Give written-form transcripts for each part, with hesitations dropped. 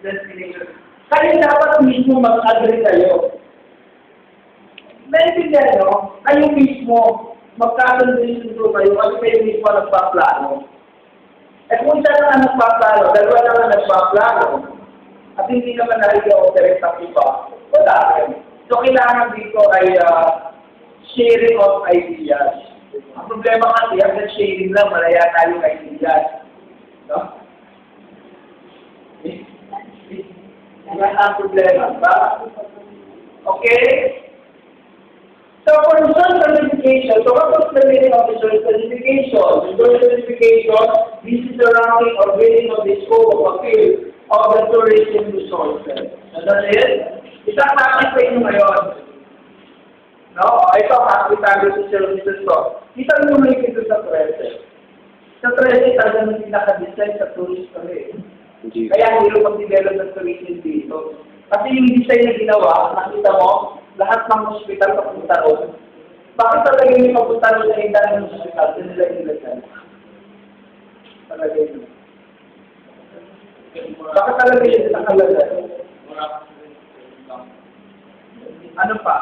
destination. Kaya dapat mismo mag-agree kayo. Naintindihan nyo, kayo mismo, magkakondisyon kayo kasi kayo mismo nagpaplano. Eh kung isa lang ang nagpaplano, dalawa lang ang nagpaplano, at hindi naman nag-i-operate ang iba, wala rin. So kailangan dito ay sharing of ideas. Ang problema kasi, ang sharing lang, malaya tayo ng ideas. No? Yan ang problema, ba? Okay? So, for resource certification, so what was the meaning of resource certification? Resource certification, this is the ranking or rating of the scope of a field of the tourism resources. And that's it. Isang topic sa inyo ngayon. No? Ito, hospitality services ko. Kita nyo naman ito sa 13. Sa 13, talagang hindi naka-design sa tourist kami. Kaya hindi mo mag-develop ng tourism dito. Kasi yung design na ginawa, nakita mo, lahat ng hospital papunta ron. Bakit talaga yung papunta ron sa hinda ng hospital? Ito nila yung nilagay. Talaga yun. Bakit talaga yun nakalagay? Ano pa?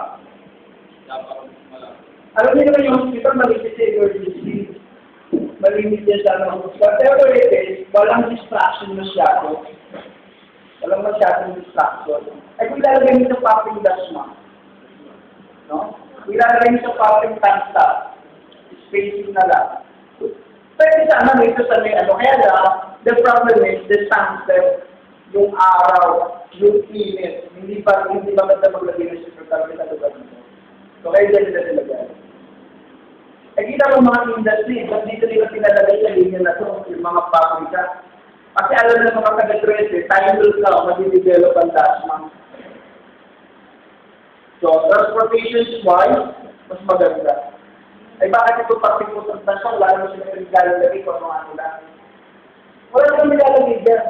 Alam niyo naman yung hospital, malinis sa emergency. Malinis yan sa ng hospital. Pero walang distraction masyado. Walang masyadong distraction. Ay kung ilalagay mo sa popping dash mo, no? Ilalagay mo sa popping tansta, spacing na lang. Pwede sana dito sa may ano. Kaya lang, the problem is the sunset, yung araw, yung init. Hindi ba maganda maglagay ng secretary na lugar nito. So kaya dyan nila nilagay. Eh kita mo mga industry, ba't dito nila pinalagay sa linya na ito, yung mga pabrika. Kasi alam na mga taga-13, tayo doon ka, mag-develop ang DASMA. So, transportation-wise, mas maganda. Ay bakit ito particular sa stasyon, wala naman sila pinaglalagay kung ano lang. Wala naman nilalagay dyan.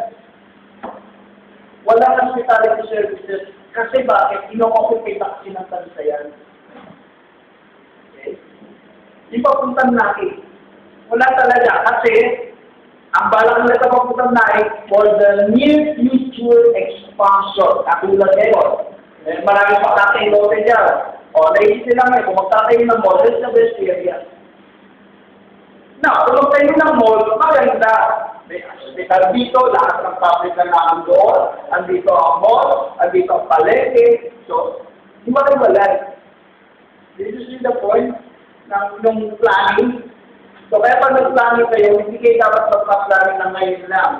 Wala hospitality services. Kasi bakit? Ino-occupy taxi ng Tansayan. Okay? Yung papuntan natin. Wala talaga. Kasi, ang balak nila sa papuntan natin for the near future expansion. Katulad ngayon. Marami pa natin lote dyan. O, naisip nila ngayon, kung magtatayo ng mall, that's the best area. Now, kung magtayo ng mall, maganda. May hospital dito, lahat ng public na naman doon, andito ang mall, andito ang palengke. So, hindi maliwalay. This is the point ng planning. So, kaya pag nag-planning kayo, hindi kayo dapat magpa-planning na ngayon lang.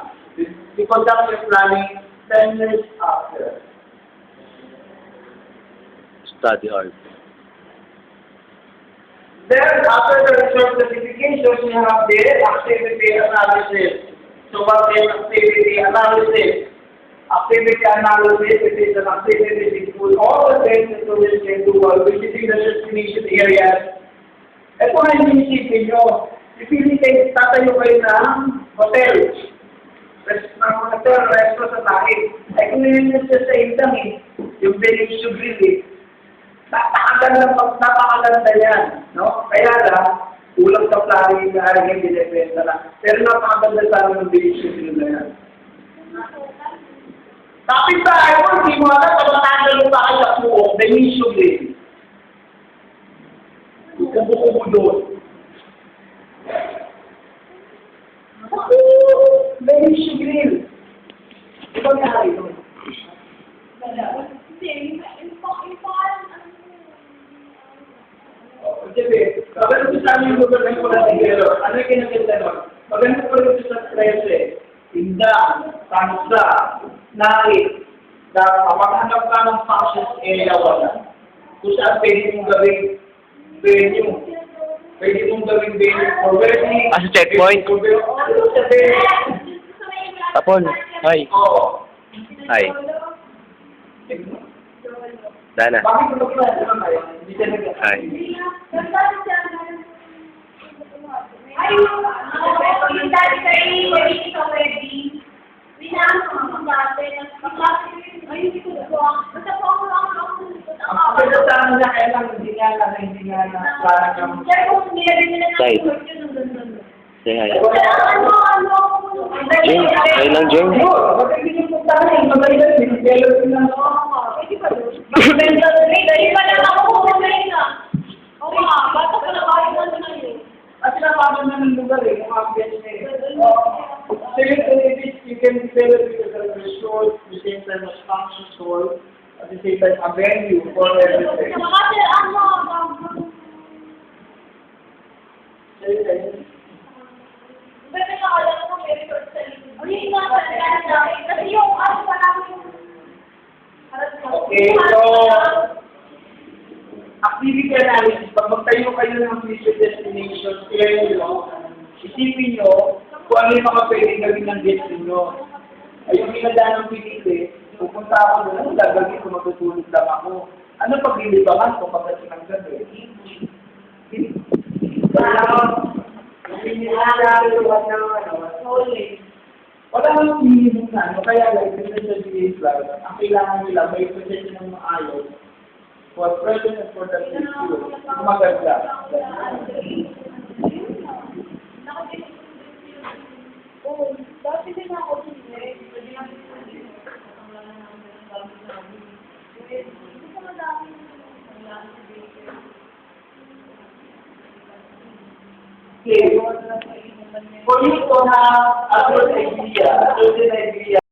You conduct your planning 10 years after. Study hard. Then, after the resource certifications, you have the activity analysis. So, what is activity analysis? Activity analysis, it is an activity that includes all the things that tourists can do while visiting the destination areas. Ito na yung inisipin nyo. Ipili kayo, tatayo kayo ng hotel. Hotel, resto sa tayo. Ay kung nilinis siya sa indang yung Benicio Grill napakaganda yan. No? Kaya lang, ulang sa plano yung naharigin dinependa lang. Pero napakaganda sana ng Benicio Grill na yan. Tapos sa iPhone, hindi mo alam, pag matanggal pa kayo sa puok, Benicio Grill. Kubo-kubo doon. Benicio Grill. Ikaw nangyari doon. Sige, maganda ko sa amin yung lugar ng Palatigero. Ano yung kinaganda nun? Maganda ko rin sa 13. Tinda, tansa, nait, na maghanap ka ng functions area wala. Kung saan pwede mong gawing venue. Pwede mong gawing venue for wedding. As a checkpoint? Ano sa venue? Tapon. Hi. Oo. Hi. Dana. Bakit ko naman naman kayo? Hindi ka nag- Hi. Pero sa amin na kaya lang, hindi nga na parang Say. Say hi. Jing. Hi lang, Jing. Magkakita yung punta na eh. namatay na, sinigelo sila. Hindi pa lang ako kumain na. Oo nga, bata pa lang ako na yun. At sinapagan na ng lugar eh, kung ambience na eh. So you can celebrate as a resort, at the same time as function hall, at the same time a venue for everything. Kasi ano, pwede na alam ko may resort sa likod. Hindi nga pa kasi yung ano pa namin. Okay, so activity analysis, pag magtayo kayo ng future destinations, clear nyo, isipin nyo kung ano yung mga pwedeng gawin ng guest nyo. Ay yung pinadaan ng pinili, pupunta ako doon, ano gagawin kung matutulog lang ako? Ano paglilibangan kung pagdating ng gabi? Wala nang pinili na, ano, kaya like, sa GA Plus, ang kailangan nila, may presensya ng maayos, for present and for the future, maganda. Dati din ako din Okay. For you to have a good idea,